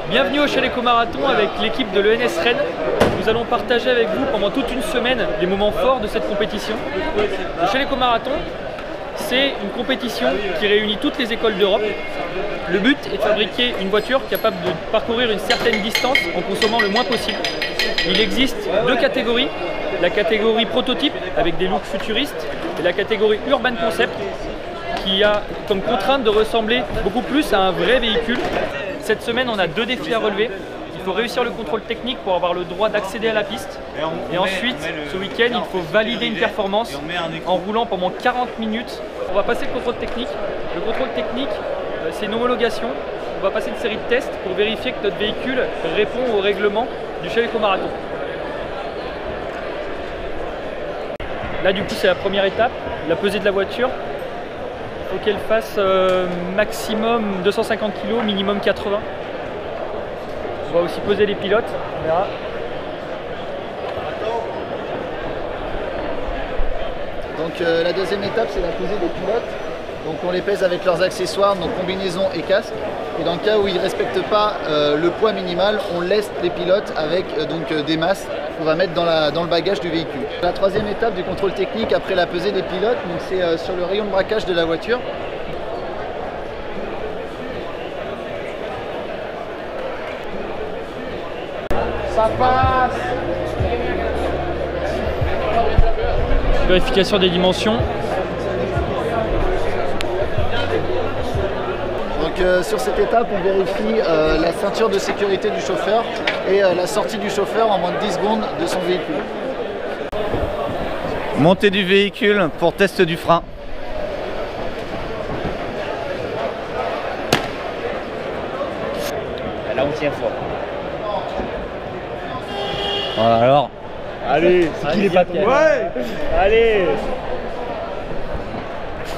Bienvenue au Chalet Marathon avec l'équipe de l'ENS Rennes. Nous allons partager avec vous pendant toute une semaine les moments forts de cette compétition. Le Chalet Marathon, c'est une compétition qui réunit toutes les écoles d'Europe. Le but est de fabriquer une voiture capable de parcourir une certaine distance en consommant le moins possible. Il existe deux catégories, la catégorie prototype avec des looks futuristes et la catégorie urban concept qui a comme contrainte de ressembler beaucoup plus à un vrai véhicule. Cette semaine, on a deux défis à relever. Il faut réussir le contrôle technique pour avoir le droit d'accéder à la piste. Et ensuite, ce week-end, il faut valider une performance en roulant pendant 40 minutes. On va passer le contrôle technique. Le contrôle technique, c'est une homologation. On va passer une série de tests pour vérifier que notre véhicule répond au règlement du Chalet Marathon. Là, du coup, c'est la première étape, la pesée de la voiture. Il faut qu'elle fasse maximum 250 kg, minimum 80. On va aussi peser les pilotes, on verra. Donc la deuxième étape, c'est la pesée des pilotes. Donc on les pèse avec leurs accessoires, donc combinaisons et casques. Et dans le cas où ils ne respectent pas le poids minimal, on laisse les pilotes avec des masses qu'on va mettre dans le bagage du véhicule. La troisième étape du contrôle technique après la pesée des pilotes, c'est sur le rayon de braquage de la voiture. Ça passe. Vérification des dimensions. Donc sur cette étape, on vérifie la ceinture de sécurité du chauffeur et la sortie du chauffeur en moins de 10 secondes de son véhicule. Montée du véhicule pour test du frein. Là on tient fort. Voilà, alors. Allez, c'est qui les patrons? Ouais. Allez.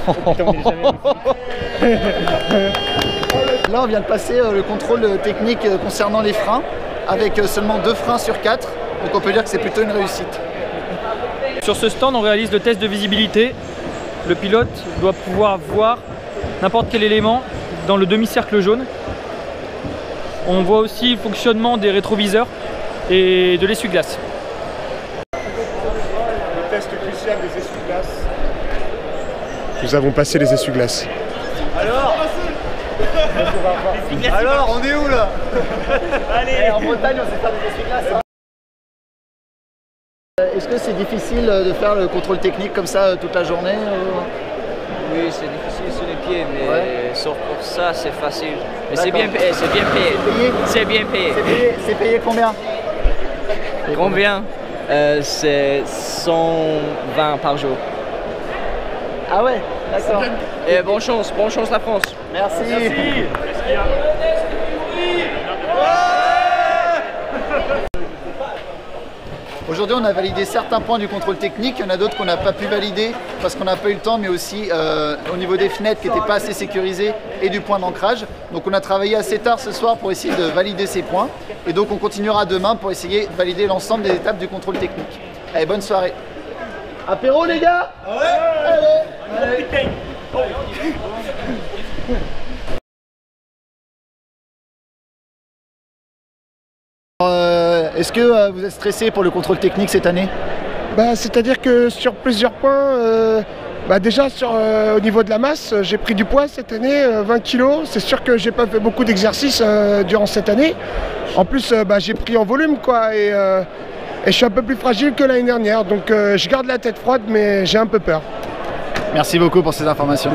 Putain, on est jamais Là, on vient de passer le contrôle technique concernant les freins, avec seulement 2 freins sur 4, donc on peut dire que c'est plutôt une réussite. Sur ce stand, on réalise le test de visibilité. Le pilote doit pouvoir voir n'importe quel élément dans le demi-cercle jaune. On voit aussi le fonctionnement des rétroviseurs et de l'essuie-glace. Le test crucial des essuie-glaces. Nous avons passé les essuie-glaces. Alors, on est où là? Allez. En Bretagne, on sait faire des essuie-glaces. Est-ce que c'est difficile de faire le contrôle technique comme ça toute la journée? Oui, c'est difficile sur les pieds, mais ouais. sauf pour ça, c'est facile. Mais c'est bien payé, c'est bien payé. C'est bien payé. C'est payé combien? Combien? C'est 120 par jour. Ah ouais, d'accord. Et bonne chance la France. Merci. Aujourd'hui, on a validé certains points du contrôle technique. Il y en a d'autres qu'on n'a pas pu valider parce qu'on n'a pas eu le temps, mais aussi au niveau des fenêtres qui n'étaient pas assez sécurisées et du point d'ancrage. Donc on a travaillé assez tard ce soir pour essayer de valider ces points. Et donc on continuera demain pour essayer de valider l'ensemble des étapes du contrôle technique. Allez, bonne soirée. Apéro les gars? Allez. Est-ce que vous êtes stressé pour le contrôle technique cette année? C'est-à-dire que sur plusieurs points, déjà au niveau de la masse, j'ai pris du poids cette année, 20 kg. C'est sûr que j'ai pas fait beaucoup d'exercices durant cette année. En plus, j'ai pris en volume quoi, et je suis un peu plus fragile que l'année dernière. Donc je garde la tête froide, mais j'ai un peu peur. Merci beaucoup pour ces informations.